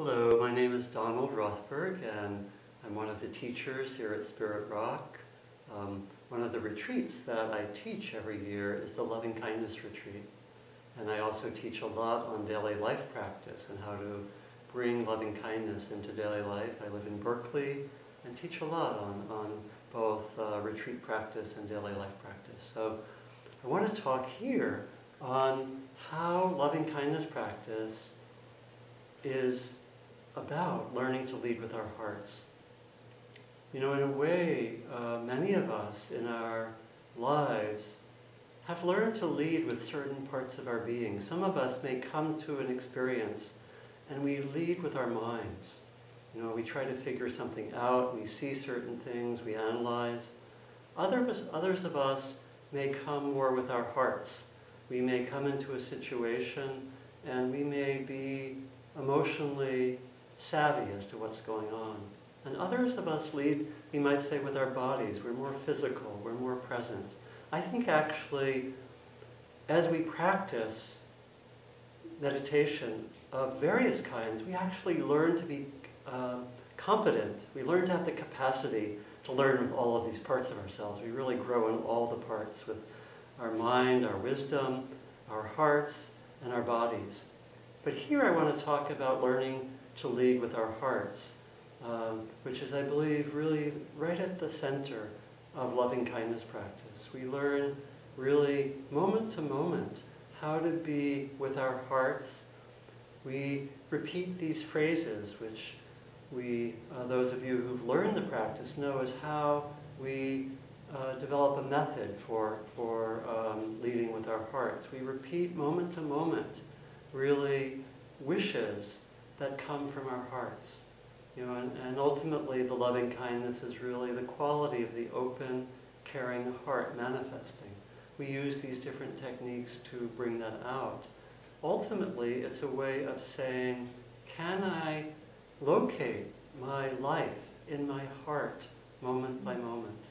Hello, my name is Donald Rothberg, and I'm one of the teachers here at Spirit Rock. One of the retreats that I teach every year is the Loving Kindness Retreat. And I also teach a lot on daily life practice and how to bring loving kindness into daily life. I live in Berkeley and teach a lot on both retreat practice and daily life practice. So I want to talk here on how loving kindness practice is about learning to lead with our hearts. You know, in a way, many of us in our lives have learned to lead with certain parts of our being. Some of us may come to an experience and we lead with our minds. You know, we try to figure something out, we see certain things, we analyze. Others of us may come more with our hearts. We may come into a situation and we may be emotionally savvy as to what's going on. And others of us lead, we might say, with our bodies. We're more physical, we're more present. I think actually, as we practice meditation of various kinds, we actually learn to be competent. We learn to have the capacity to learn with all of these parts of ourselves. We really grow in all the parts, with our mind, our wisdom, our hearts, and our bodies. But here I want to talk about learning to lead with our hearts, which is, I believe, really right at the center of loving kindness practice. We learn really moment to moment how to be with our hearts. We repeat these phrases, which those of you who've learned the practice know is how we develop a method for leading with our hearts. We repeat moment to moment really wishes that come from our hearts. You know, and ultimately the loving kindness is really the quality of the open, caring heart manifesting. We use these different techniques to bring that out. Ultimately, it's a way of saying, can I locate my life in my heart moment by moment?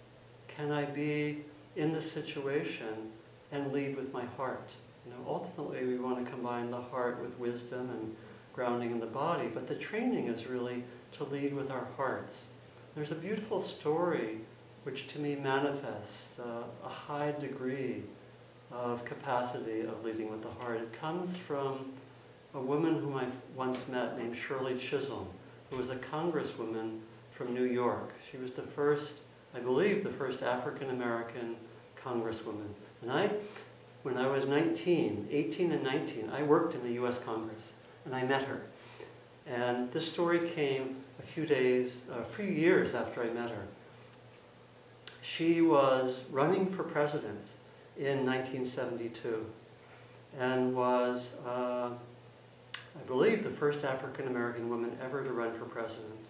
Can I be in the situation and lead with my heart? You know, ultimately we want to combine the heart with wisdom and grounding in the body, but the training is really to lead with our hearts. There's a beautiful story which to me manifests a high degree of capacity of leading with the heart. It comes from a woman whom I once met named Shirley Chisholm, who was a congresswoman from New York. She was the first, I believe, the first African-American congresswoman. And when I was 18 and 19, I worked in the US Congress, and I met her. And this story came a few years after I met her. She was running for president in 1972 and was, I believe, the first African-American woman ever to run for president.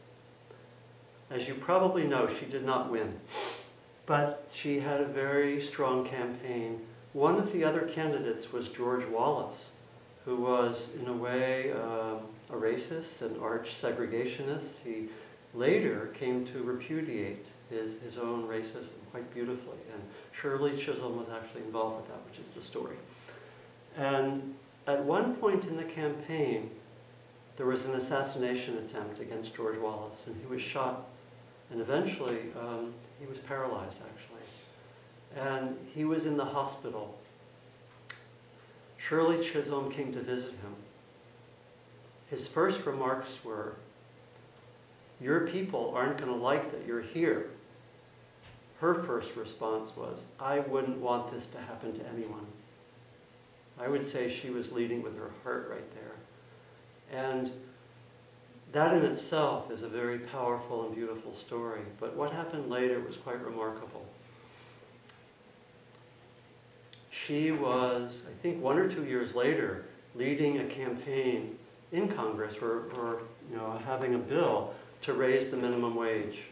As you probably know, she did not win, but she had a very strong campaign. One of the other candidates was George Wallace, who was, in a way, a racist and arch segregationist. He later came to repudiate his own racism quite beautifully, and Shirley Chisholm was actually involved with that, which is the story. And at one point in the campaign, there was an assassination attempt against George Wallace, and he was shot, and eventually he was paralyzed, actually. And he was in the hospital. Shirley Chisholm came to visit him. His first remarks were, "Your people aren't going to like that you're here." Her first response was, "I wouldn't want this to happen to anyone." I would say she was leading with her heart right there. And that in itself is a very powerful and beautiful story. But what happened later was quite remarkable. She was, I think 1 or 2 years later, leading a campaign in Congress or having a bill to raise the minimum wage.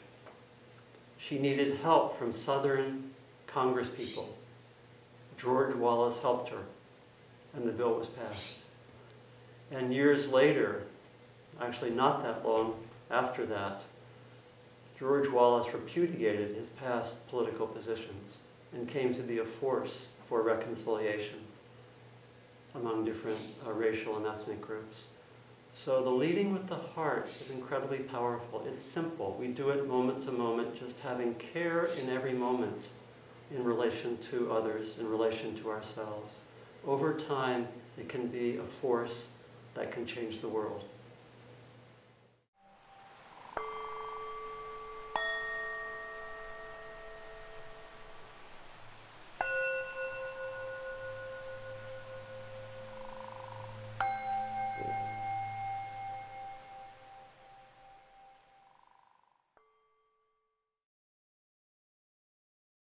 She needed help from Southern Congress people. George Wallace helped her, and the bill was passed. And years later, actually not that long after that, George Wallace repudiated his past political positions and came to be a force for reconciliation among different racial and ethnic groups. So the leading with the heart is incredibly powerful. It's simple. We do it moment to moment, just having care in every moment in relation to others, in relation to ourselves. Over time, it can be a force that can change the world.